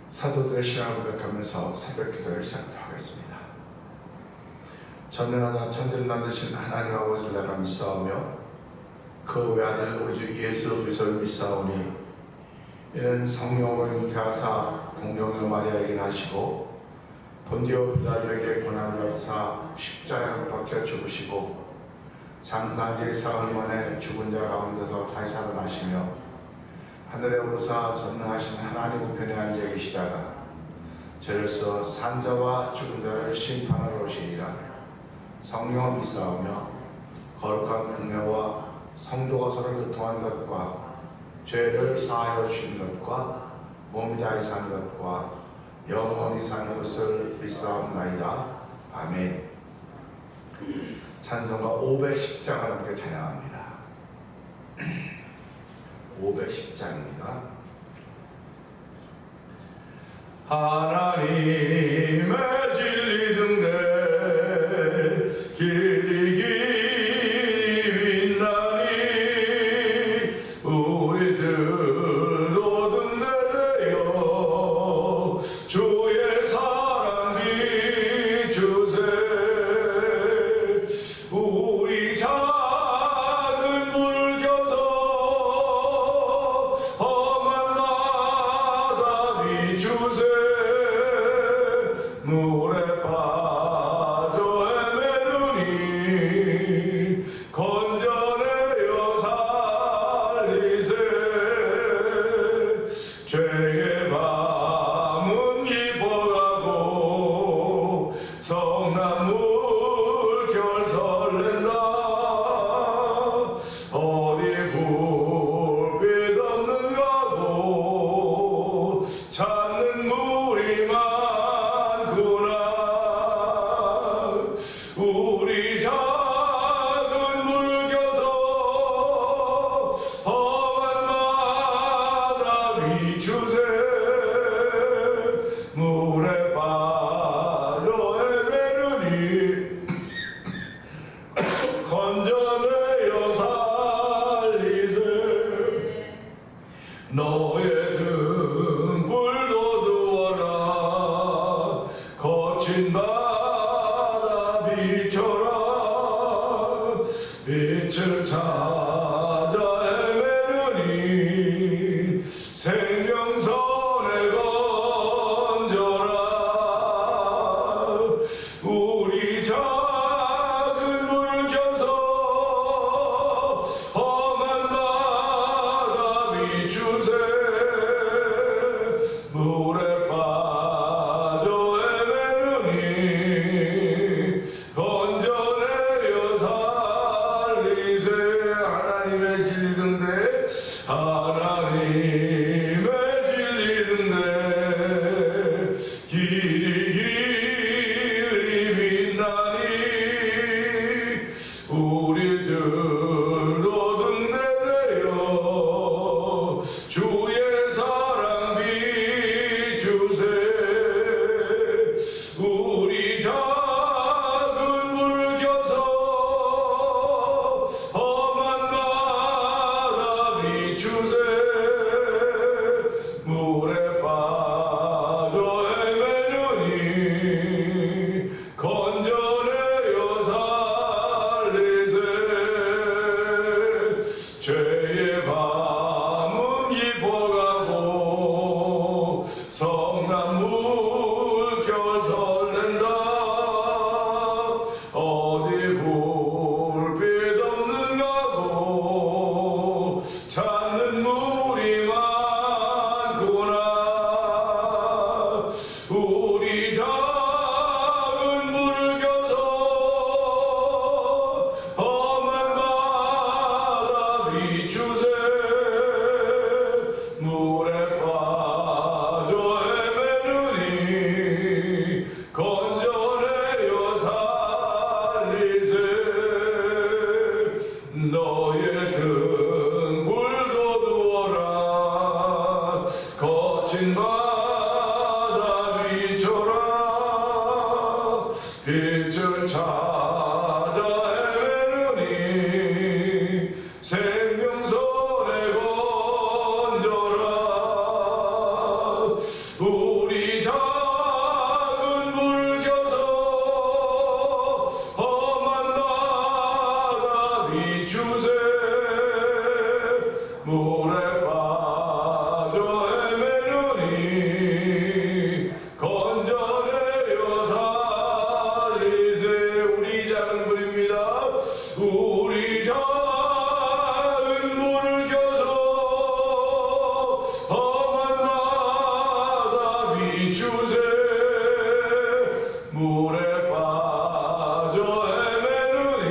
사도들의 신앙을 고백하면서 새벽 기도를 시작하도록 하겠습니다. 전능하사 천지를 만드신 하나님 아버지를 내가 믿사오며 그 외아들 우리 주 예수 그리스도를 믿사오니 이는 성령으로 잉태하사 동정녀 마리아에게 나시고 본디오 빌라도에게 고난을 받으사 십자가에 박혀 죽으시고 장사한 지 사흘 만에 죽은 자 가운데서 다시 살아나시며 하늘에 오르사 전능하신 하나님 우편에 앉아 계시다가 저로서 산자와 죽은 자를 심판하러 오시리라. 성령을 믿사오며 거룩한 공회와 성도가 서로 교통하는 것과 죄를 사하여 주시는 것과 몸이 다히 사는 것과 영원히 사는 것을 믿사옵나이다. 아멘. 찬송가 510장을 함께 찬양합니다. 510장입니다. 하나님의 진리 등대 길이 빛나니 우리들도 등대되어 주의 사랑 비추세. 우리 작은 불을 켜서 험한 바다 비추세. 물에 빠져 헤매느니 건져내어 살리세. 죄의 밤은 깊어가고 성난 물결 설렌다. 어디 불빛 없는가고 찾는 물이 많구나. 우리 작은 불 켜서 험한 바다 비추세. 물에 빠져 헤매느니 건져내어 살리세. 너의 등불도 두어라. 거친 바다 비춰라. 빛을 찾아 헤매느니 생명선에 건져라. 우리 작은 불 켜서 험한 바다 비추세. 물에 빠져 헤매느니 건져내어 살리세. 하나님의 진리 등대 하나님의 진리 등대 길이 빛나니 우리들도 등대되어 주의 사랑 비추세. 우리 작은 불 켜서 험한 바다 비추세. 물에 빠져 헤매느니 건져내어 살리세. 죄의 밤은 깊어가고 성난 물결 설렌다. 어디 불빛 없는가고 찾는 물이 많구나. 우리 작은 불을 켜서 험한 바다 비추세. 물에 빠져 헤매느니 비추세 물에 빠져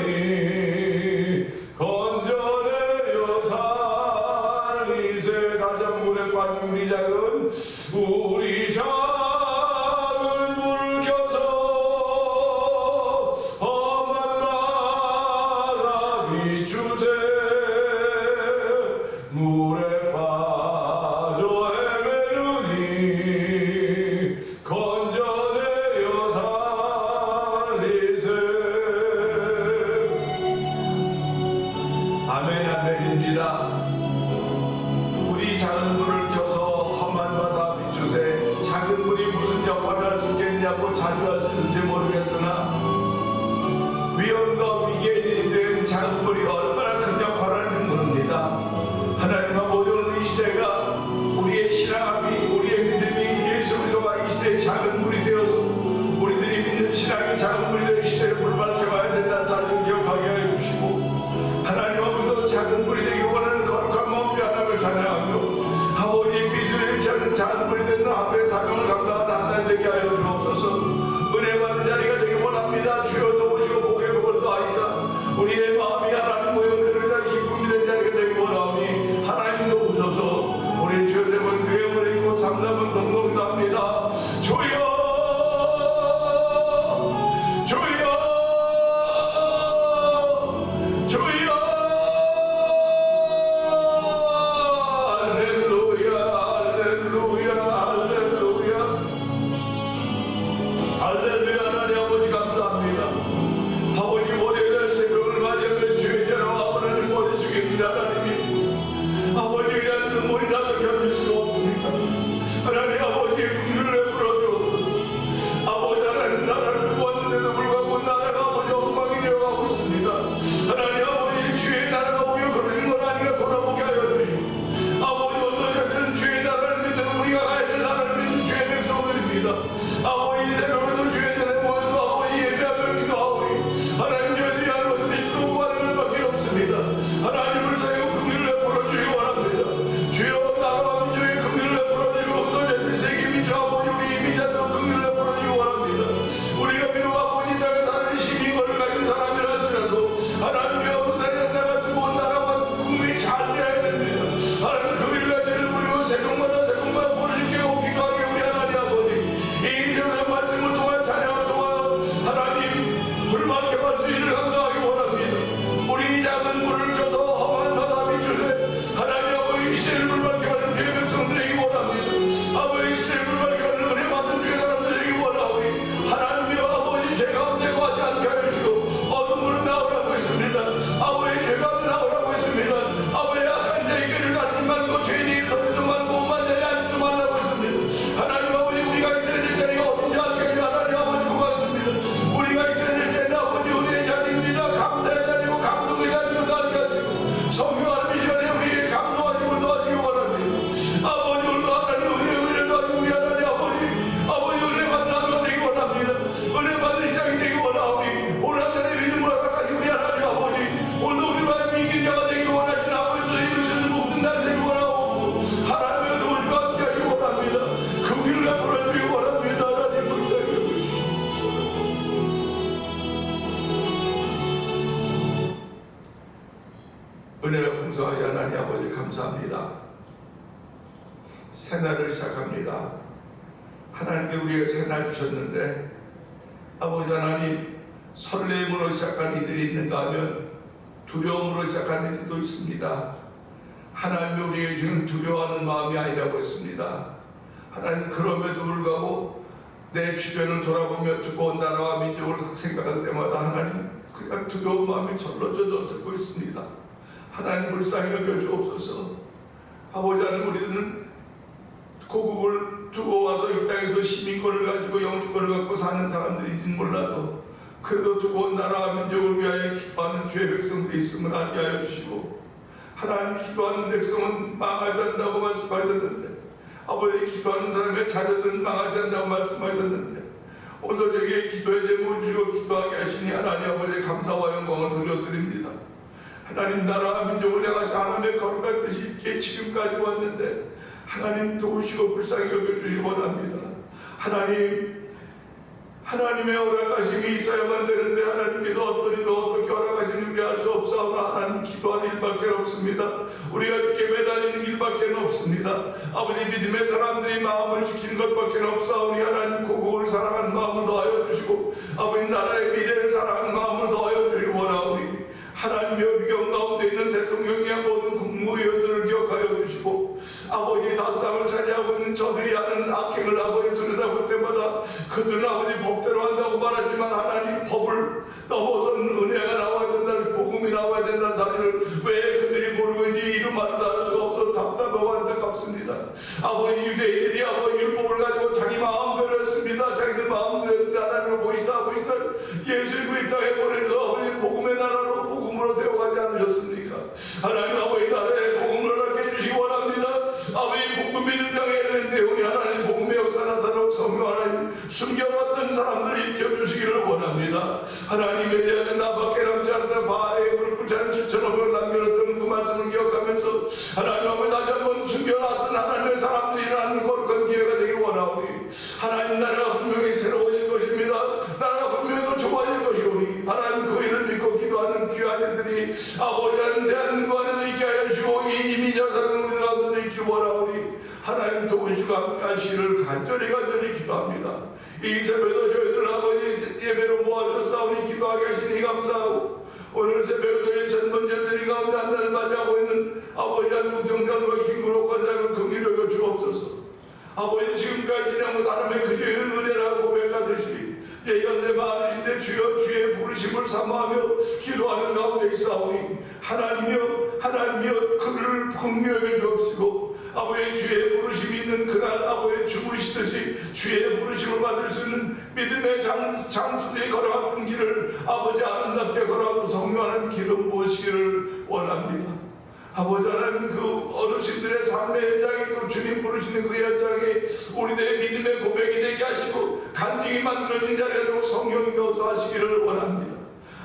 헤매느니 건져내려 살리세. 다시 한번 물에 빠진 우리 작은 불 켜서 험한 바다 비추세 물에 빠져 헤매느니 건져내려 살리세. 아멘 아멘입니다. 우리 작은 불을 켜서 험한 바다 비추세. 작은 불이 무슨 역할을 할 수 있겠냐고 자주 할 수 있을지 모르겠으나 위험과 위기에 된 작은 불이 얼마나 큰 역할을 하는지 모릅니다. 하나님 아버지, 오늘 이 시대가 우리의 신앙이, 우리의 믿음이 예수 그리스도가 이 시대의 작은 불이 되어서 우리들이 믿는 신앙이 작은 불이 되어 시대를 불밝혀가야 된다는 사실을 기억하게 하여 주시고, 하나님 아버지도 작은 불이 되기 원하는 거룩한 마음으로 하나님을 찬양하며 아버지의 빛을 잃지 않는 작은 불이 되는 하루의 사명을 감당하는 하나님 되게 하여 주옵소서. 은혜 받는 자리가 되기 원합니다. 주여 도우시고 복의 복을 더하시사 우리의 마음이 하나님 모형대로 기쁨이 된 자리가 되기 원하오니 하나님 도우소서. 우리 주여 세 번 교회를 읽고 3-4번 동동답니다. 주여 주여 주여 할렐루야 할렐루야 할렐루야 할렐루야. 하나님 아버지 감사합니다. 아버지 월요일 새벽을 맞이하며 주의 전화와 하나님 머리 숙입니다. 하나님이 아버지 그냥 눈물이 나서 견딜 수가 없습니다. 하나님 아버지 긍휼을 베풀어줘. 아버지 하나님 나라를 두고 왔는데도 불구하고 나라가 아버지 엉망이 되어가고 있습니다. 하나님 아버지 주의 나라가 오며 그러는 건 아니가 돌아보게 하여 주시고, 아버지 어떤 자들은 주의 나라를 믿는 우리가 가야 될 나라를 믿는 주의 백성들입니다. 아버지 새벽에도 주의 전에 모여서 아버지 예배하며 기도하오니 하나님 저희들이 하는 것은 믿고 구하는 것밖에 없습니다. 하나님을 사용 긍휼을 베풀어 주시기 원합니다. 주여 나라와 민족의 긍휼을 베풀어 주시고 어떤 자들 세계 민족 아버지 우리 이민자도 긍휼을 베풀어 주시기 원합니다. 우리가 비록 아버지 땅에 사는 시민권을 가진 사람이라 할지라도 하나님의 어떤 나라가 두고 온 나라와 국민이 잘 되어야 됩니다. 하나님 그 일을 가지를 부리고 새벽마다 새벽마다 보내주게 오기가 하게 우리 하나님 아버지 이 인생의 말씀을 통한 찬양을 통한 하나님 불밖에 갈 수 있는 감당하기 원합니다. 우리 작은 불을 켜서 험한 바다 비추세. 하나님 아버지 이 시대를 불밖에 가는 주의 백성들에게 원합니다. 아버지 이 시대를 불밖에 가는 은혜 받은 주의 사람들에게 원하오니 하나님의 아버지 죄 가운데 거하지 않게 하여 주시고 어둠 물은 나오라고 했습니다. 아버지 죄 가운데 나오라고 했습니다. 아버지 악한 자의 길을 가지 말고 죄인이 서지도 말고 오만 자리 앉지도 말라고 했습니다. 하나님 아버지 우리가 있어야 될 자리가 어딘지 알게 해주시고 하나님 아버지 고맙습니다. 우리가 있어야 될 자리는 아버지 은혜의 자리입니다. 감사의 자리고 감동의 자리로 살게 하시고 성령하는 시간에 우리에게 감동하시고 도와주기 원합니다. 아버지 오늘도 하나님 은혜를 도와주고 우리 하나님 아버지 은혜 받는 하루가 되기 원합니다. 은혜 받는 시작이 되기 원하오니 오늘 한 달의 믿음을 허락하신 우리 하나님 아버지 오늘도 우리가 이긴 자가 되기 원하시는 아버지 저희를 쓰는 모든 날이 되기 원하옵고 하나님의 도우시고 함께하기 원합니다. 그 길을 앞으로 주기 원합니다. 하나님 불쌍히 여기시옵소서. 은혜가 풍성하게 하나님 아버지 감사합니다. 새날을 시작합니다. 하나님께 우리가 새날 주셨는데 아버지 하나님 설렘으로 시작한 이들이 있는가 하면 두려움으로 시작한 이들도 있습니다. 하나님이 우리에게 주는 두려워하는 마음이 아니라고 했습니다. 하나님 그럼에도 불구하고 내 주변을 돌아보며 두꺼운 나라와 민족을 생각할 때마다 하나님 그냥 두려운 마음이 절로 들고 있습니다. 하나님 불쌍히 여겨 주옵소서. 아버지 하나님 우리는 고국을 두고 와서 이 땅에서 시민권을 가지고 영주권을 갖고 사는 사람들인지는 몰라도 그래도 두고 온 나라와 민족을 위하여 기도하는 주의 백성들이 있음을 알게 하여 주시고 하나님 기도하는 백성은 망하지 않는다고 말씀하셨는데 아버지 기도하는 사람의 자녀들은 망하지 않는다고 말씀하셨는데 오늘 저에게 기도의 제목을 주시고 기도하게 하시니 하나님 아버지 감사와 영광을 돌려드립니다. 하나님 나라와 민족을 향하여 하나님의 거룩한 뜻이 있기에 지금까지 왔는데 하나님 도우시고 불쌍히 여겨주시기 원합니다. 하나님의 허락하심이 있어야만 되는데 하나님께서 어떤 일도 어떻게 허락하시는지 우리 알 수 없사오나 하나님 기도하는 일밖에 없습니다. 우리가 이렇게 매달리는 일밖에 없습니다. 아버지 믿음의 사람들이 마음을 지키는 것밖에 없사오니 하나님 고국을 사랑하는 마음을 더하여 주시고 아버지 나라의 미래를 사랑하는 마음을 더하여 주시기 원하오니 하나님의 위경 가운데 있는 대통령이야 모든 국무위원들을 기억하여 주시고 아버지 다수당을 차지하고 있는 저들이 하는 악행을 아버지 들여다볼 때마다 그들은 아버지 법대로 한다고 말하지만 하나님 법을 넘어서는 은혜가 나와야 된다는 복음이 나와야 된다는 사실을 왜 그들이 모르고 있는지 이루 말도 할 수가 없어서 답답하고 안타깝습니다. 아버지 유대인들이 아버지 율법을 가지고 자기 마음대로 했습니다. 자기들 마음대로 했는데 하나님을 보시다 예수를 이 땅에 보내서 아버지 복음의 나라로 복음으로 세워가지 않으셨습니까? 하나님 아버지 나라에 복음을 허락해 주시기 원합니다. 아버지 복음 믿는 장에 되는데 우리 하나님 복음의 역사 나타나고 성령 하나님 숨겨놨던 사람들을 익혀주시기를 원합니다. 하나님에 대한 나밖에 남지 않던 바에 무릎 꿇지 않은 7,500을 남겨놨던 그 말씀을 기억하면서 하나님 아버지 다시 한번 숨겨놨던 하나님의 사람들이 일어나는 거룩한 기회가 되길 원하오니 하나님 나라가 분명히 새로워질 것입니다. 나라가 분명히 더 좋아질 것이오니 하나님 그 일을 믿고 기도하는 귀한 이들이 아버지 하나님 대한민국 안에도 있게 하여 주시고 이 이민자 사는 우리 가운데도 있길 원하오니 하나님 도우시고 함께 하시기를 간절히 기도합니다. 이 새벽에도 저희들 아버지 예배로 모아줬사오니 기도하게 하시니 감사하고 오늘 새벽에도 1,000번째 드리 가운데 한 달을 맞이하고 있는 아버지 하나님 국정장과 김구록 관장을 긍휼히 주옵소서. 아버지 지금까지 지나고 나름의 그저의 은혜라고 고백하듯이 예견세 마음인데 주여 주의 부르심을 사모하며 기도하는 가운데 있사오니 하나님이여 그를 긍휼하게 주옵시고 아버지 주의 부르심이 있는 그날 아버지 주무시듯이 주의 부르심을 받을 수 있는 믿음의 장수들이 걸어갔던 길을 아버지 아름답게 걸어가고 성령하는 기름 부으시기를 원합니다. 아버지 하나님 그 어르신들의 삶의 현장에 또 주님 부르시는 그 현장에 우리들의 믿음의 고백이 되게 하시고 간증이 만들어진 자리가 되고 성령이 넣어서 하시기를 원합니다.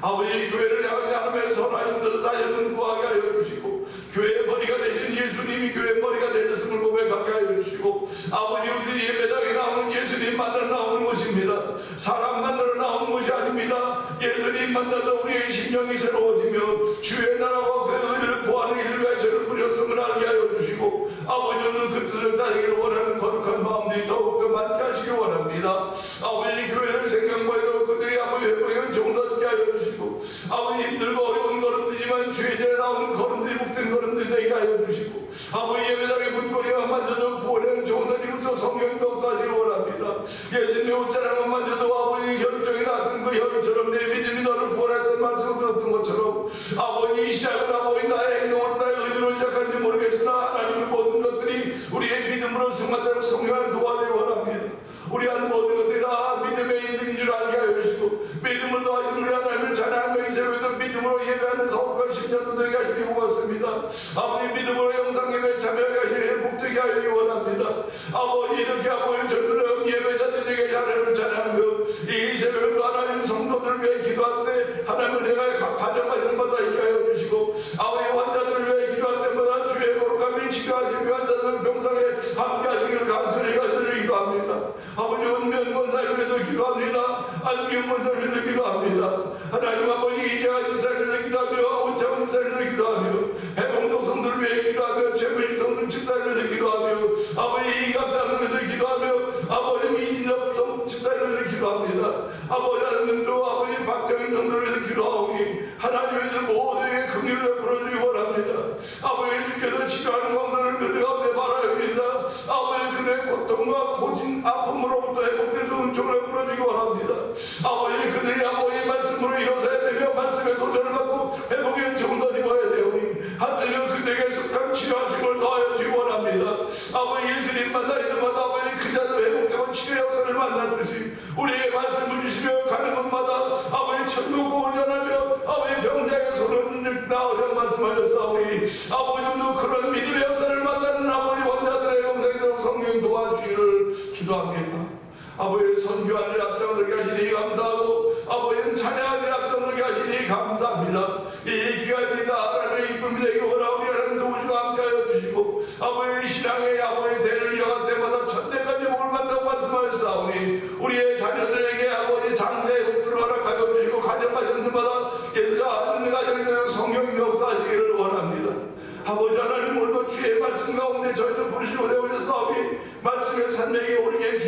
아버지 교회를 향하시 하나님의 선하신 대로 다시 한번 구하게 하여 주시고 교회의 머리가 되신 예수님이 교회의 머리가 되셨음을 고백하게 하여 주시고 아버지 우리들이 예배당에 나오는 예수님 만나러 나오는 것입니다. 사람 만나러 나오는 것이 아닙니다. 예수님 만나서 우리의 심령이 새로워지며 주의 나라와 그 의를 구하는 일을 위해 저를 부렸음을 알게 하여 주시고 아버지 오늘 그 뜻을 따르기를 원하는 거룩한 마음들이 더욱더 많게 하시기 원합니다. 아버지 교회를 생각만해도 그들이 아버지 회복에 은총을 얻게 하여 주시고 아버지 힘들고 어려운 걸음들이지만 주의 전에 나오는 걸음들이 복된 걸음들이 되게 하여 주시고 아버지 예배당의 문고리만 만져도 구원의 은총을 얻으면서 성령 역사하시기 원합니다. 예수님의 옷자락만 만져도 아버지 혈통이 났던 그 혈처럼 내 믿음이 너를 구원했던 말씀을 들었던 것처럼 아버지 이 시작은 아버지 나의 행동으로 나의 의지로 시작하는지 모르겠으나 하나님의 모든 것들이 우리의 믿음으로 승만되는 성령을 도와주기 원합니다. 우리 한 모든 것들이 다 믿음의 인들인 줄 알게 하여 주시고 믿음을 더하시는 우리 하나님을 찬양하며 이 새벽에도 믿음으로 예배하는 서울과 10년도 되게 하시니 고맙습니다. 아버지 믿음으로 영상예배에 참여하게 하시니 행복되게 하시기 원합니다. 아버지 이렇게 아버지 저들의 예배자들 되게 하나님을 찬양하며 이 새벽에도 하나님 성도들을 위해 기도할 때 하나님을 내가 가정하시는 마다 있게 하여 주시고 아버지 환자들을 위해 기도할 때마다 주의 거룩함이 치료하시며 환자들을 병상에 함께 하시기를 간절히 기도합니다. 아버지 은면 권사를 위해서 기도합니다. 안기훈 권사를 위해서 기도합니다. 하나님 아버지 이재화 집사를 위해서 기도하며 온창훈 집사를 위해서 기도하며 배봉동 성도를 위해 기도하며 최문식 성도 집사를 위해서 기도하며 아버지 이갑장을 위해서 기도하며 아버지 이진섭 집사를 위해서 기도합니다. 아버지 하나님도 아버지 박정인 성도를 위해서 기도하오니 하나님의 모두에게 긍휼을 베풀어주기 원합니다. 아버지 주께서 치료하는 광선을 그들 가운데 바라옵니다. 아버지 그들의 고통과 고진 아픔으로부터 회복돼서 은총을 베풀어주기 원합니다. 아버지 그들이 아버지의 말씀으로 일어서야 되며 말씀의 도전을 받고 회복의 은총을 얻어야 되오니 하나님은 그들에게 속한 치료하심을 더하여 주기 원합니다. 아버지 예수님 만나 이름마다 아버지 그 자도 회복되고 치료 역사를 만났듯이 우리에게 말씀을 주시며 가는 곳마다 아버지 천국을 전하며 아버지 병자에게 손을 나오라고 말씀하셨사오니 아버지도 그런 믿음의 역사를 만나는 아버지 원자들의 영상이 되도록 성령 도와주기를 기도합니다. 아버지 선교하는 일 앞장서게 하시니 감사하고 아버지는 찬양하는 일 앞장서게 하시니 감사합니다. 이 기간이 다 하나님의 이쁨이 되기를 원하오니 하나님 도우시고 함께하여 주시고 아버지 신앙의 아버지 대를 이어갈 때마다 천대까지 복을 받는다고 말씀하셨사오니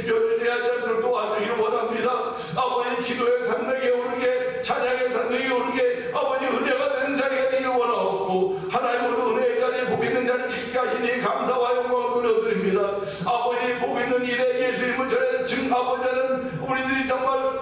주저주저하지 않도록 도와주기를 원합니다. 아버지 기도의 산맥에 오르게 찬양의 산맥에 오르게 아버지 은혜가 되는 자리가 되기를 원하옵고 하나님으로 은혜의 자리에 복 있는 자를 지키게 하시니 감사와 영광을 돌려드립니다. 아버지 복 있는 일에 예수님을 전해 아버지는 우리들이 정말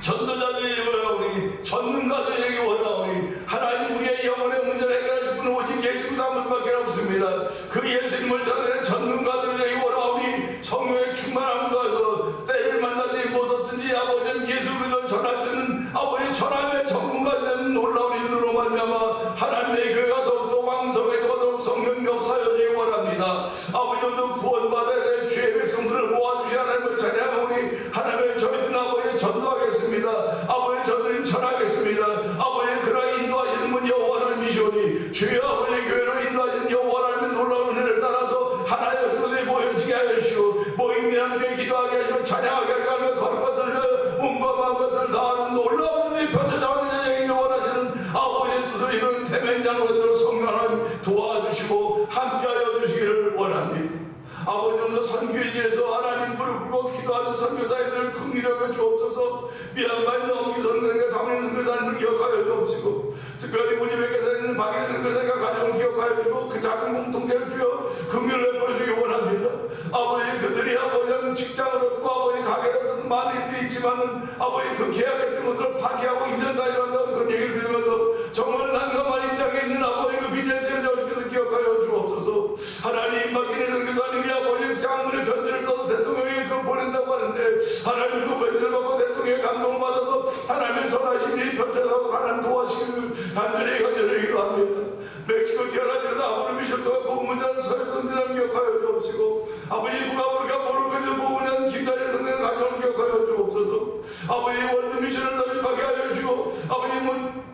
전도자들이고요. 우리 전능가들에게 원하오니 하나님 우리의 영혼의 문제를 해결하실 분은 오직 예수 그리스도 한 분밖에 없습니다. 그 예수님을 전하는 전능가들에게 원하오니 성령의 충만함과 때를 만나지 못하든지 아버지는 예수 그리스도를 전할 수 있는 아버지 전함의 전문가들은 놀라운 일들로 말미암아 하나님의 교회가 더욱더 왕성해지고 성령 역사여지기 원합니다. 아버지도 구원받아야 될 주의 백성들을 모아주시 하나님을 찬양하오니 하나님의 저희들 아버지 전도하겠습니다. 아버지 저들은 전하겠습니다. 아버지 그러한 인도하시는 분 여호와 하나님이시오니 주여 아버지 교회로 인도하시는 여호와 하나님의 놀라운 은혜를 따라서 하나님의 백성들이 모여지게 하여 주시고 모임이 함께 기도하게 하시고 찬양하게 하시고 거룩한 몸과 마음과 다하는 놀라운 은혜를 펼쳐져가는 자에게 원하시는 아버지의 뜻을 이루는 태면장로들 성령 하나님 도와주시고 함께하여 주시기를 원합니다. 아버지는 선교지에서 하나님 무릎 꿇고 기도하는 선교사님들 긍휼하게 주옵소서. 미얀마에 있는 엄기 선교사님과 사모님 선교사님을 기억하여 주옵시고 특별히 무지백에서 있는 박인혜 선교사님과 가정을 기억하여 주시고 그 작은 공동체를 주여 긍휼을 베풀어주기 원합니다. 아버지 그들이 아버지 직장을 얻고 아버지 가게를 얻는 많은 일들이 있지만은 아버지 그 계약했던 것들을 파기하고 1년 다 일한다는 그런 얘기를 들으면서 정말 난감한 입장에 있는 아버지 그 비즈니스를 저쪽에서 기억하여 주옵소서. 하나님 박인혜 선교사님이 아버지 장문의 편지를 써서 대통령에게 그걸 보낸다고 하는데 하나님 그 편지를 받고 대통령의 감동을 받아서 하나님의 선하신 일이 펼쳐서 하나님 도와주시기를 간절히 합니다. 멕시코 티아라지에서 아버지 미션도가 보문전 서해선대장 기억하여 주옵시고 아버지 북아프리카 모로코에서 보문전 김다리 선대장 가정을 기억하여 주옵소서. 아버지 월드 미션을 설립하게 하여 주시고 아버지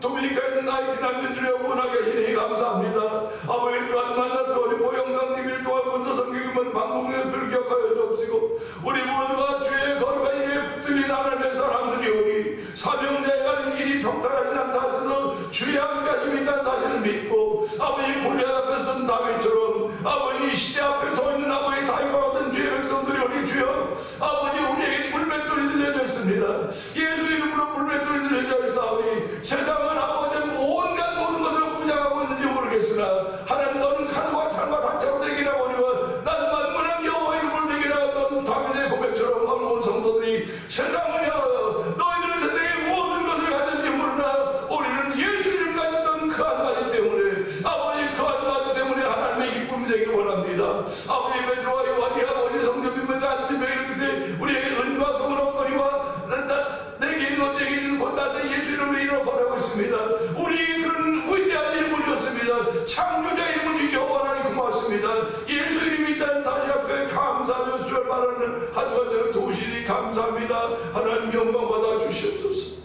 도미니카에 있는 하이티 남편들이 원하게 하시니 감사합니다. 아버지 또한 만나토리 보영상 TV를 또한 문서 성경이면 방송을 기억하여 주옵시고 우리 모두가 주의 거룩한 일에 붙들린 하나님의 사람들이오니 사명자에 가는 일이 평탄하지 않다 할지라도 주의 함께 하심이 있다는 사실을 믿고 아버지 골리앗 앞에 선 다윗처럼 아버지 시대 앞에 서 있는 아버지 다윗과 같은 주의 백성들이 오니 주여 아버지 우리에게 물맷돌이 들려져 있습니다. 예수 이름으로 물맷돌이 들려져 있사오니 세상은 아버지 온갖 모든 것을 부장하고 있는지 모르겠으나 하나님 너는 칼과 창과 단차로 되기나 보니와 난 만문한 여호와 이름으로 되기나 했던 다윗의 고백처럼 온 성도들이 세상을 향하여 너희들은 세상의 모든 것을 가졌는지 모르나 우리는 예수 이름 가졌던 그 한마디 때문에 아버지 그 한마디 때문에 하나님의 기쁨이 되길 원합니다. 아버지 베드로와 요한이 아버지 성전비면 앉으며 이렇게 우리에게 은과 금은 없거니와 내게 있는 것 내게 있는 곧 나서 예수 이름으로 이루어 걸어가고 있습니다. 우리 그런 위대한 이름을 줬습니다. 창조자 이름을 주기 여호와 하나님 고맙습니다. 예수 이름이 있다는 사실 앞에 감사하며 주를 바라는 한관절을 도우시니 감사합니다. 하나님 영광 받아 주시옵소서.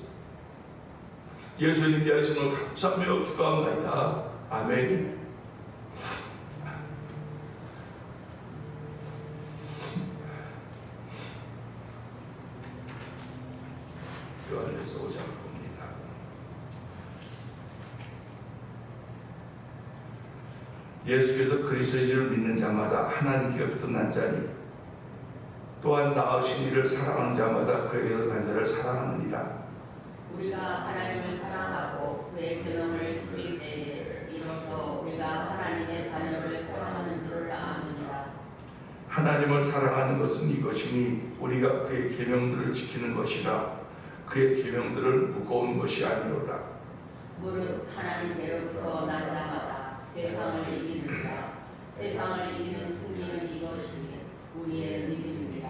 예수님 예수님을 감사하며 기도합니다. 아멘. 요한에서 5장 봅니다. 예수께서 그리스도의 이름을 믿는 자마다 하나님께로부터 난 자니 또한 나으신 이를 사랑하는 자마다 그에게서 난 자를 사랑하느니라. 우리가 하나님을 사랑하고 그의 계명을 지킬 때에 이로써 우리가 하나님의 자녀를 사랑하는 줄을 아느니라. 하나님을 사랑하는 것은 이것이니 우리가 그의 계명들을 지키는 것이라. 그의 계명들은 무거운 것이 아니로다. 무릇 하나님께로부터 난 자마다 세상을 이기느니라. 세상을 이기는 승리는 이것이니 우리의 믿음이니라.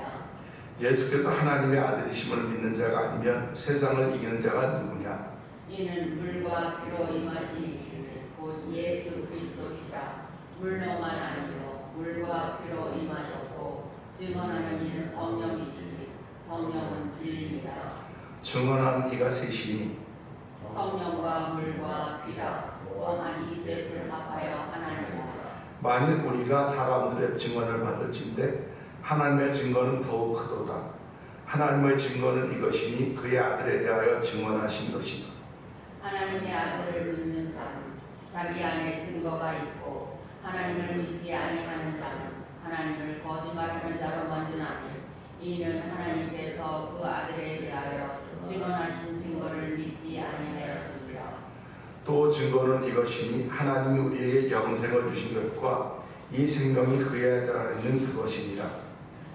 예수께서 하나님의 아들이심을 믿는 자가 아니면 세상을 이기는 자가 누구냐? 이는 물과 피로 임하신 이시니 곧 예수 그리스도시라. 물로만 아니요 물과 피로 임하셨고 증언하는 이는 성령이시니 성령은 진리니라. 증언하는 이가 셋이니 성령과 물과 피라. 또한 이 셋을 합하여 하나니라. 만일 우리가 사람들의 증언을 받을진대 하나님의 증거는 더욱 크도다. 하나님의 증거는 이것이니 그의 아들에 대하여 증언하신 것이다. 하나님의 아들을 믿는 자는 자기 안에 증거가 있고 하나님을 믿지 아니하는 자는 하나님을 거짓말하는 자로 만드나니 이는 하나님께서 그 아들에 대하여 증언하신 증거를 믿지 아니하였습니다. 또 증거는 이것이니 하나님이 우리에게 영생을 주신 것과 이 생명이 그에 있는 그것이니라.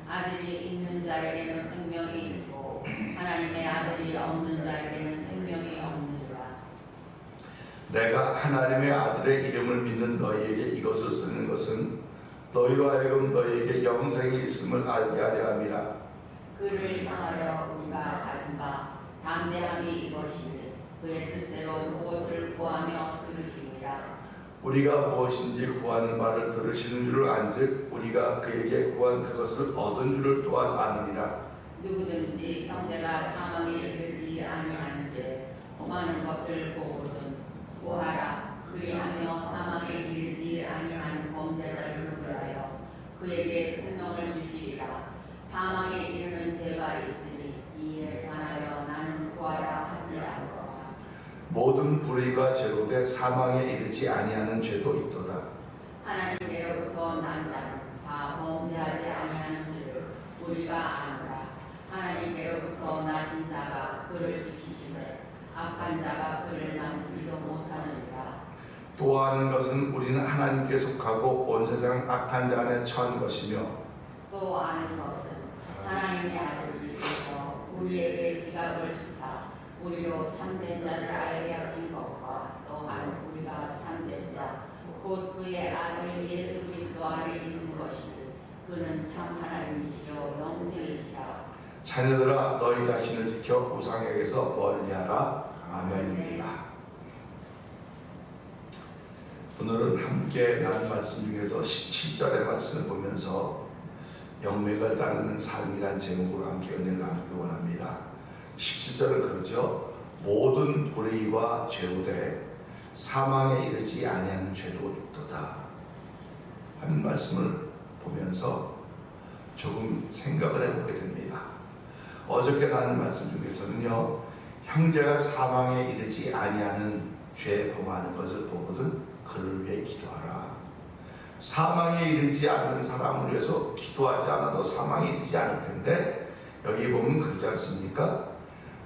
아들이 있는 자에게는 생명이 있고 하나님의 아들이 없는 자에게는 생명이 없느니라. 내가 하나님의 아들의 이름을 믿는 너희에게 이것을 쓰는 것은 너희로 하여금 너희에게 영생이 있음을 알게 하려 함이라. 그를 향하여 우리가 가진 바 담대함이 이것이니 그의 뜻대로 무엇을 구하며 들으심이라. 우리가 무엇인지 구하는 바를 들으시는 줄을 안즉 우리가 그에게 구한 그것을 얻은 줄을 또한 아느니라. 누구든지 형제가 사망에 이르지 아니하는 죄 범하는 것을 보거든 구하라. 그리하며 사망에 이르지 아니하는 범죄자를 위하여 그에게 생명을 주시리라. 사망에 이르는 죄가 있으니 이에 관하여 나는 구하라 하지 않노라. 모든 불의가 제로돼 사망에 이르지 아니하는 죄도 있도다. 하나님께로부터 난 자는 다 범죄하지 아니하는 줄을 우리가 아노라. 하나님께로부터 나신 자가 그를 지키시되 악한 자가 그를 만지지도 못하느니라. 또 아는 것은 우리는 하나님께 속하고 온 세상은 악한 자 안에 처한 것이며 또 아는 것은 하나님의 아들이 있어 우리에게 지각을 주사 우리로 참된 자를 알게 하신 것과 또한 우리가 참된 자 곧 그의 아들 예수 그리스도 안에 있는 것이니 그는 참 하나님이시요 영생이시라. 자녀들아 너희 자신을 지켜 우상에게서 멀리하라. 아멘입니다. 오늘은 함께 나눈 말씀 중에서 17절의 말씀을 보면서 영맥을 따르는 삶이란 제목으로 함께 은혜를 나누기 원합니다. 17절은 그러죠. 모든 불의와 죄로돼 사망에 이르지 아니하는 죄도 있도다 하는 말씀을 보면서 조금 생각을 해보게 됩니다. 어저께 나눈 말씀 중에서는요, 형제가 사망에 이르지 아니하는 죄 범하는 것을 보거든 그를 위해 기도하라. 사망에 이르지 않는 사람을 위해서 기도하지 않아도 사망에 이르지 않을 텐데 여기 보면 그러지 않습니까?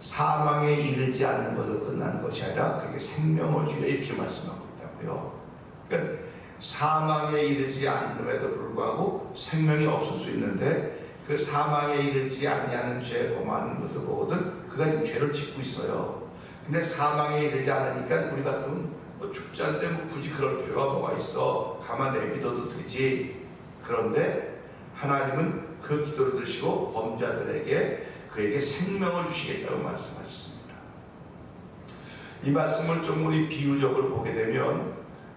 사망에 이르지 않는 것으로 끝나는 것이 아니라 그게 생명을 주려 이렇게 말씀하고 있다고요. 그러니까 사망에 이르지 않음에도 불구하고 생명이 없을 수 있는데 그 사망에 이르지 아니하는 죄 범하는 것을 보거든 그가 지금 죄를 짓고 있어요. 근데 사망에 이르지 않으니까 우리 같으면 뭐 죽지 않는데 뭐 굳이 그럴 필요가 뭐가 있어. 가만 내비둬도 되지. 그런데 하나님은 그 기도를 드시고 범자들에게 그에게 생명을 주시겠다고 말씀하셨습니다. 이 말씀을 좀 우리 비유적으로 보게 되면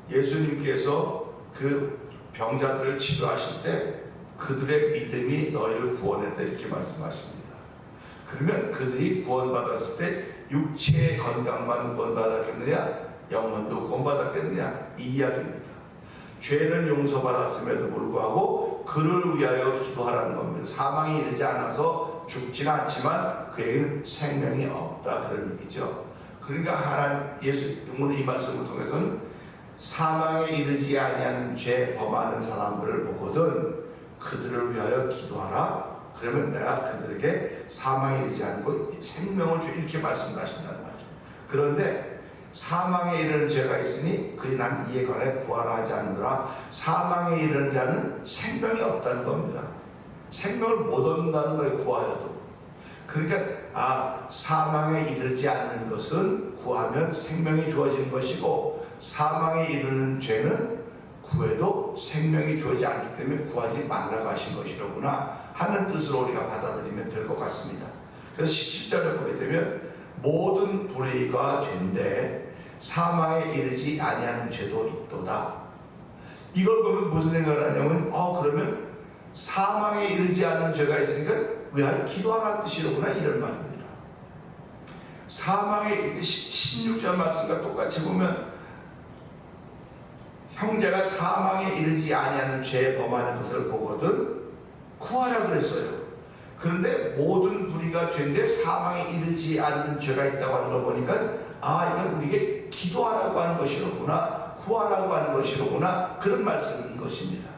예수님께서 그 병자들을 치료하실 때 그들의 믿음이 너희를 구원했다 이렇게 말씀하십니다. 그러면 그들이 구원받았을 때 육체의 건강만 구원받았겠느냐 영혼도 구원받았겠느냐 이 이야기입니다. 죄는 용서받았음에도 불구하고 그를 위하여 기도하라는 겁니다. 사망에 이르지 않아서 죽지는 않지만 그에게는 생명이 없다 그런 얘기죠. 그러니까 하나님 예수 오늘 이 말씀을 통해서는 사망에 이르지 아니하는 죄 범하는 사람들을 보거든 그들을 위하여 기도하라. 그러면 내가 그들에게 사망에 이르지 않고 생명을 주 이렇게 말씀하신다는 말이죠. 그런데 사망에 이르는 죄가 있으니 그리 난 이에 관해 구하라 하지 않느라. 사망에 이르는 자는 생명이 없다는 겁니다. 생명을 못 얻는다는 거예요. 구하여도. 그러니까 사망에 이르지 않는 것은 구하면 생명이 주어지는 것이고 사망에 이르는 죄는 구해도 생명이 주어지지 않기 때문에 구하지 말라고 하신 것이로구나 하는 뜻으로 우리가 받아들이면 될 것 같습니다. 그래서 17절을 보게 되면 모든 불의가 죄인데 사망에 이르지 아니하는 죄도 있도다. 이걸 보면 무슨 생각을 하냐면 그러면 사망에 이르지 않는 죄가 있으니까 왜 기도하라는 뜻이로구나 이런 말입니다. 사망에 16절 말씀과 똑같이 보면 형제가 사망에 이르지 아니하는 죄에 범하는 것을 보거든 구하라 그랬어요. 그런데 모든 불의가 죄인데 사망에 이르지 않는 죄가 있다고 하는 걸 보니까 이건 우리에게 기도하라고 하는 것이로구나 구하라고 하는 것이로구나 그런 말씀인 것입니다.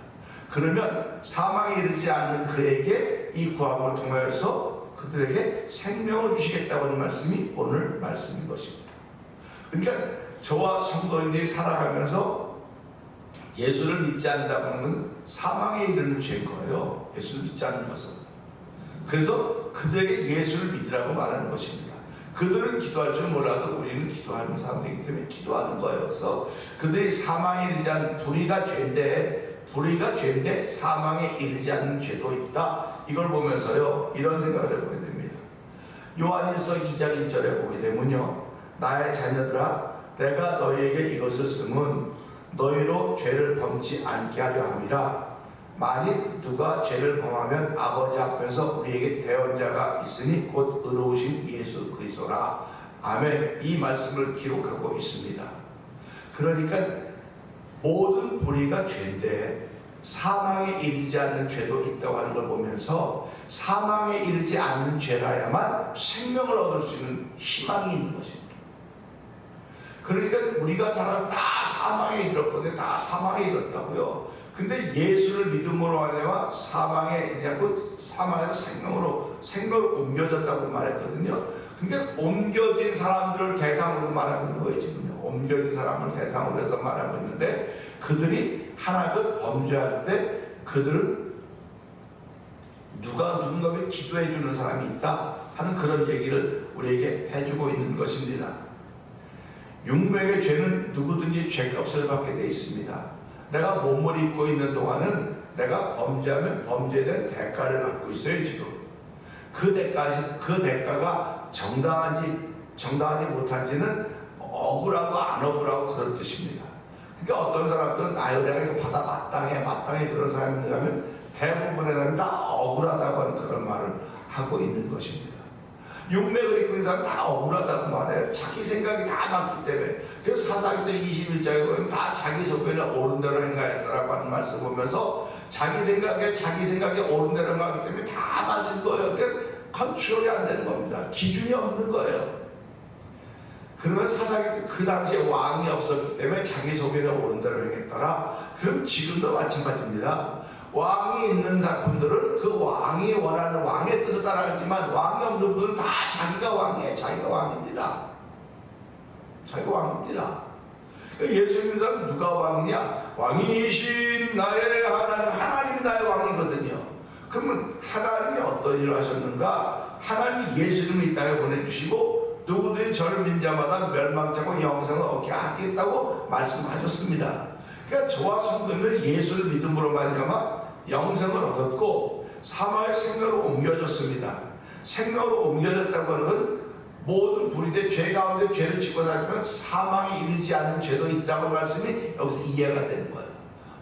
그러면 사망에 이르지 않는 그에게 이 구함을 통하여서 그들에게 생명을 주시겠다고 하는 말씀이 오늘 말씀인 것입니다. 그러니까 저와 성도인들이 살아가면서 예수를 믿지 않는다고 하는 건 사망에 이르는 죄인 거예요. 예수를 믿지 않는 것은. 그래서 그들에게 예수를 믿으라고 말하는 것입니다. 그들은 기도할 줄 몰라도 우리는 기도하는 사람들이기 때문에 기도하는 거예요. 그래서 그들이 사망에 이르지 않는 불의가 죄인데 사망에 이르지 않는 죄도 있다. 이걸 보면서요, 이런 생각을 해보게 됩니다. 요한일서 2장 1절에 보게 되면요, 나의 자녀들아 내가 너희에게 이것을 쓰면 너희로 죄를 범치 않게 하려 함이라. 만일 누가 죄를 범하면 아버지 앞에서 우리에게 대언자가 있으니 곧 의로우신 예수 그리스도라. 아멘. 이 말씀을 기록하고 있습니다. 그러니까 모든 불의가 죄인데 사망에 이르지 않는 죄도 있다고 하는 걸 보면서 사망에 이르지 않는 죄라야만 생명을 얻을 수 있는 희망이 있는 것입니다. 그러니까 우리가 살아면 다 사망에 이르렀거든요. 다 사망에 이르렀다고요. 근데 예수를 믿음으로 하려면 사망에 이르지 않고 사망에서 생명으로 옮겨졌다고 말했거든요. 그러니까 옮겨진 사람들을 대상으로 말하고 있는 거예요, 지금요. 옮겨진 사람을 대상으로 해서 말하고 있는데, 그들이 하나를 범죄할 때 그들은 누군가에게 기도해 주는 사람이 있다 하는 그런 얘기를 우리에게 해주고 있는 것입니다. 육명의 죄는 누구든지 죄값을 받게 되어 있습니다. 내가 몸을 입고 있는 동안은 내가 범죄하면 범죄에 대한 대가를 받고 있어요, 지금. 그 대가가 정당하지 못한지는 억울하고 안 억울하고 그런 뜻입니다. 그러니까 어떤 사람들은 내가 이거 받아 마땅해 그런 사람이 있는가 하면 대부분의 사람이 다 억울하다고 하는 그런 말을 하고 있는 것입니다. 육맥을 입고 있는 사람은 다 억울하다고 말해요. 자기 생각이 다 많기 때문에. 그래서 사사기서 21장에 보면 다 자기 속에는 옳은 대로 행하였더라고 하는 말씀 보면서 자기 생각에 옳은 대로 행하기 때문에 다 맞은 거예요. 그러니까 컨트롤이 안 되는 겁니다. 기준이 없는 거예요. 그러면 사사기 그 당시에 왕이 없었기 때문에 자기 속에는 옳은 대로 행했더라. 그럼 지금도 마찬가지입니다. 왕이 있는 사람들은 그 왕이 원하는 왕의 뜻을 따라가지만 왕이 없는 분들은 다 자기가 왕이에요. 자기가 왕입니다. 자기가 왕입니다. 예수 믿는 사람 누가 왕이냐? 왕이신 나의 하나님이 나의 왕이거든요. 그러면 하나님이 어떤 일을 하셨는가? 하나님이 예수님을 이 땅에 보내주시고 누구든지 저를 믿는 자마다 멸망치 않고 영생을 얻게 하겠다고 말씀하셨습니다. 그러니까 저와 성도는 예수를 믿음으로 말미암아 영생을 얻었고 사망의 생명으로 옮겨졌습니다. 생명으로 옮겨졌다고 하는 건 모든 불의된 죄 가운데 죄를 짓고 다니면 사망에 이르지 않는 죄도 있다고 말씀이 여기서 이해가 되는 거예요.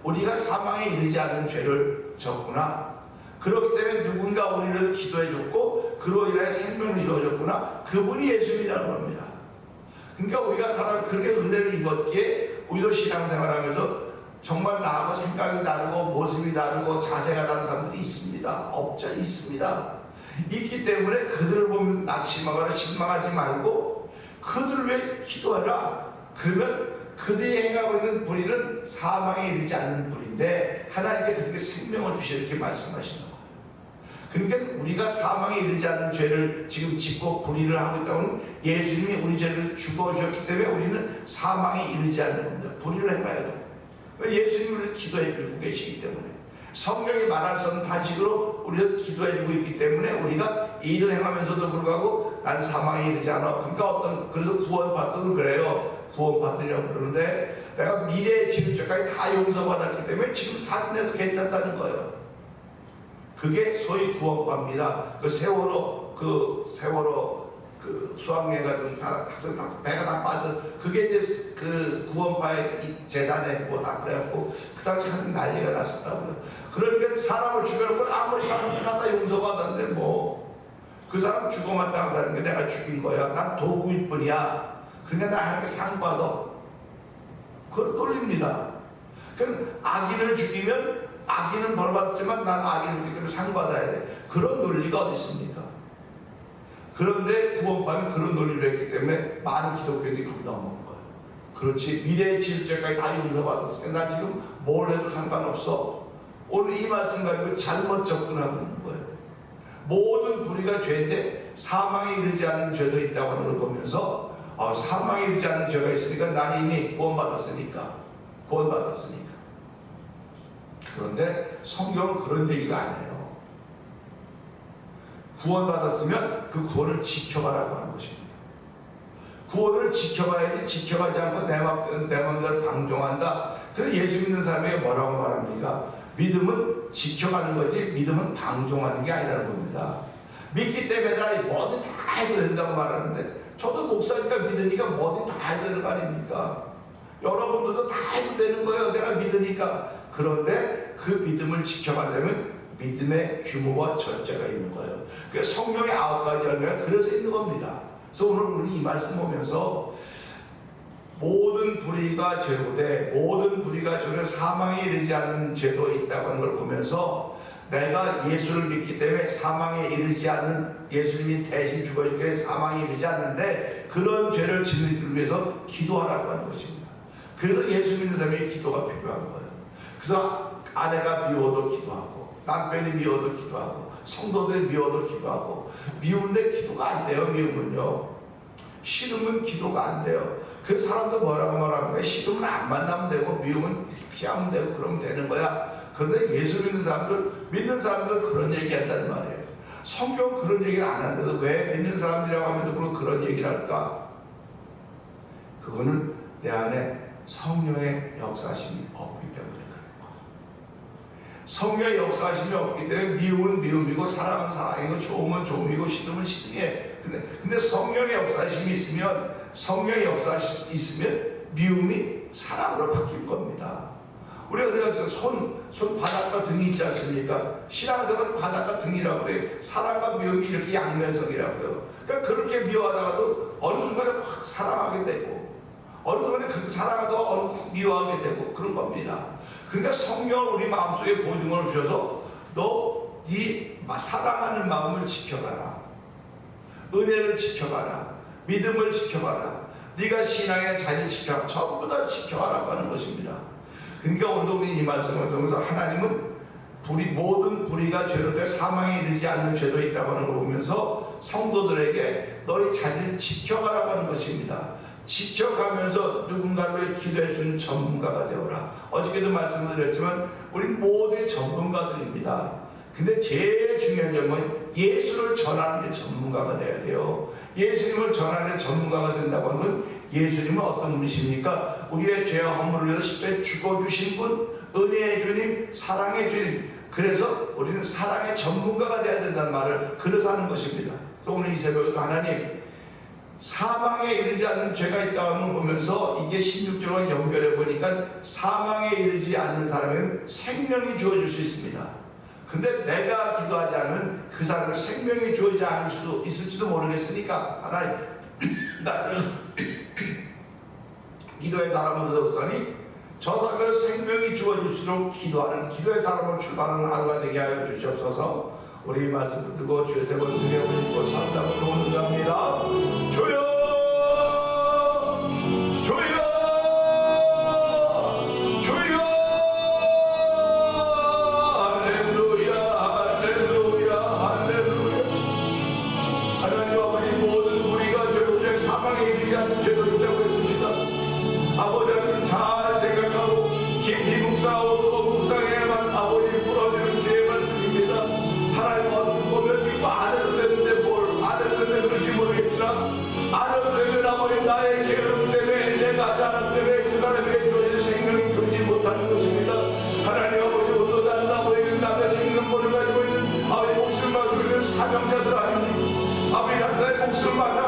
우리가 사망에 이르지 않는 죄를 졌구나. 그렇기 때문에 누군가 우리를 기도해 줬고 그로 인해 생명이 주어졌구나. 그분이 예수님이라는 겁니다. 그러니까 우리가 그렇게 은혜를 입었기에 우리도 신앙생활하면서 정말 나하고 생각이 다르고 모습이 다르고 자세가 다른 사람들이 있습니다. 있습니다. 있기 때문에 그들을 보면 낙심하거나 실망하지 말고 그들을 왜 기도하라. 그러면 그들이 행하고 있는 불의는 사망에 이르지 않는 불인데 하나님께 그들에게 생명을 주시라 이렇게 말씀하시는 거예요. 그러니까 우리가 사망에 이르지 않는 죄를 지금 짓고 불의를 하고 있다고는 예수님이 우리 죄를 죽어주셨기 때문에 우리는 사망에 이르지 않는 겁니다. 불의를 행하여도. 예수님을 기도해 주고 계시기 때문에 성경이 말할 수 없는 단식으로 우리가 기도해 주고 있기 때문에 우리가 이 일을 행하면서도 불구하고 난 사망에 이르지 않아. 그러니까 그래서 구원받들은 그래요. 구원받으려고 그러는데 내가 미래의 지금까지 다 용서받았기 때문에 지금 살인해도 괜찮다는 거예요. 그게 소위 구원받습니다. 그 세월호 그 수학여행 가던 학생 다 배가 다 빠져. 그게 이제 그 구원파의 재단에 뭐 다 그래갖고 그 당시 하는 난리가 났었다고요. 그러니까 사람을 죽여놓고 아무리 사람을 다 용서받았는데 뭐 그 사람 죽어 마땅한 사람인데 내가 죽인 거야. 난 도구일 뿐이야. 그러니까 나한테 상 받아. 그걸 놀립니다. 그럼 악인을 죽이면 악인은 벌 받지만 난 악인을 죽이면 상 받아야 돼. 그런 논리가 어디 있습니까? 그런데 구원파는 그런 논리를 했기 때문에 많은 기독교인들이 거기 넘어온 거예요. 그렇지. 미래의 질적까지 다 용서받았으니까 나 지금 뭘 해도 상관없어. 오늘 이 말씀 가지고 잘못 접근하고 있는 거예요. 모든 불의가 죄인데 사망에 이르지 않는 죄도 있다고 하는 걸 보면서 사망에 이르지 않는 죄가 있으니까 난 이미 구원받았으니까. 그런데 성경은 그런 얘기가 안 해요. 구원받았으면 그 구원을 지켜가라고 하는 것입니다. 구원을 지켜가야지, 지켜가지 않고 내 맘대로 방종한다. 그래서 예수 믿는 사람에게 뭐라고 말합니까? 믿음은 지켜가는 거지 믿음은 방종하는 게 아니라는 겁니다. 믿기 때문에 나 뭐든 다 해도 된다고 말하는데, 저도 목사니까 믿으니까 뭐든 다 해도 되는 거 아닙니까? 여러분들도 다 해도 되는 거예요. 내가 믿으니까. 그런데 그 믿음을 지켜가려면 믿음의 규모와 절제가 있는 거예요. 그래서 성령의 9가지 열매가 그래서 있는 겁니다. 그래서 오늘 우리 이 말씀 보면서 모든 불의가 죄로되 모든 불의가 죄로 사망에 이르지 않는 죄도 있다고 하는 걸 보면서 내가 예수를 믿기 때문에 사망에 이르지 않는, 예수님이 대신 죽어졌기 때문에 사망에 이르지 않는데 그런 죄를 짓는 위해서 기도하라고 하는 것입니다. 그래서 예수 믿는 사람에게 기도가 필요한 거예요. 그래서 아내가 미워도 기도하고 남편이 미워도 기도하고 성도들이 미워도 기도하고, 미운데 기도가 안 돼요. 미우면요, 싫으면 기도가 안 돼요. 그 사람도 뭐라고 말합니까? 싫으면 안 만나면 되고 미우면 피하면 되고 그러면 되는 거야. 그런데 예수 믿는 사람들 그런 얘기 한다는 말이에요. 성경 그런 얘기를 안 하는데도 왜 믿는 사람들이라고 하면도 그런 얘기를 할까? 그거는 내 안에 성령의 역사심이 없기 때문에 그래요. 성령의 역사심이 없기 때문에 미움은 미움이고 사랑은 사랑이고 좋으면 좋음이고 싫으면 싫으게. 근데 성령의 역사심이 있으면, 성령의 역사심이 있으면 미움이 사랑으로 바뀔 겁니다. 우리가 손 바닥과 등이 있지 않습니까? 신앙생활은 바닥과 등이라고 그래요. 사랑과 미움이 이렇게 양면성이라고요. 그러니까 그렇게 미워하다가도 어느 순간에 확 사랑하게 되고, 어느 순간에 그 사랑하다가 어느 미워하게 되고 그런 겁니다. 그러니까 성령을 우리 마음속에 보증을 주셔서 네 사랑하는 마음을 지켜가라. 은혜를 지켜가라. 믿음을 지켜가라. 네가 신앙의 자리를 지켜가라. 전부 다 지켜가라고 하는 것입니다. 그러니까 오늘도 우리 이 말씀을 통해서 하나님은 모든 불의가 죄로 돼 사망에 이르지 않는 죄도 있다고 하는 걸 보면서 성도들에게 너희 자리를 지켜가라고 하는 것입니다. 지켜가면서 누군가를 기도할 수 있는 전문가가 되어라. 어저께도 말씀드렸지만 우리 모두 전문가들입니다. 근데 제일 중요한 점은 예수를 전하는 게 전문가가 돼야 돼요. 예수님을 전하는 전문가가 된다고 하는 건, 예수님은 어떤 분이십니까? 우리의 죄와 허물을 위해서 십자가에 죽어주신 분, 은혜의 주님, 사랑의 주님. 그래서 우리는 사랑의 전문가가 돼야 된다는 말을 그래서 하는 것입니다. 그래서 오늘 이 새벽에도 하나님, 사망에 이르지 않는 죄가 있다는 걸 보면서 이게 16절과 연결해 보니까 사망에 이르지 않는 사람에는 생명이 주어질 수 있습니다. 근데 내가 기도하지 않으면 그 사람은 생명이 주어지지 않을 수 있을지도 모르겠으니까 하나님, 나는 기도의 사람으로서 없으니 저 사람은 생명이 주어질수록 기도하는 기도의 사람으로 출발하는 하루가 되게 하여 주시옵소서. 우리 말씀을 듣고 주의 세 번 드려보시고 삼답으로 온답니다. 주여, 주여, 주여. 할렐루야, 할렐루야, 할렐루야. 하나님 아버지, 모든 우리가 죄로 된 사망에 이르지 않는 죄도 있다고 했습니다. 아버지 하나님 잘 생각하고 깊이 묵상하고 묵상해야만 아버지 풀어지는 주의 말씀입니다. 하나님 어떻게 보면 이거 안 해도 되는데 안 해도 되는데 그런지 모르겠지만, 안 해도 되면 아버지 나의 게으름 때문에, 내가 하지 않았기 때문에 그 사람에게 주어진 생명이 주지 못하는 것입니다. 하나님 아버지, 오늘 나는 아버지 남의 생명권을 가지고 있는 아버지 목숨을 맡고 있는 사명자들 아닙니까? 아버지 한 사람의 목숨을 맡아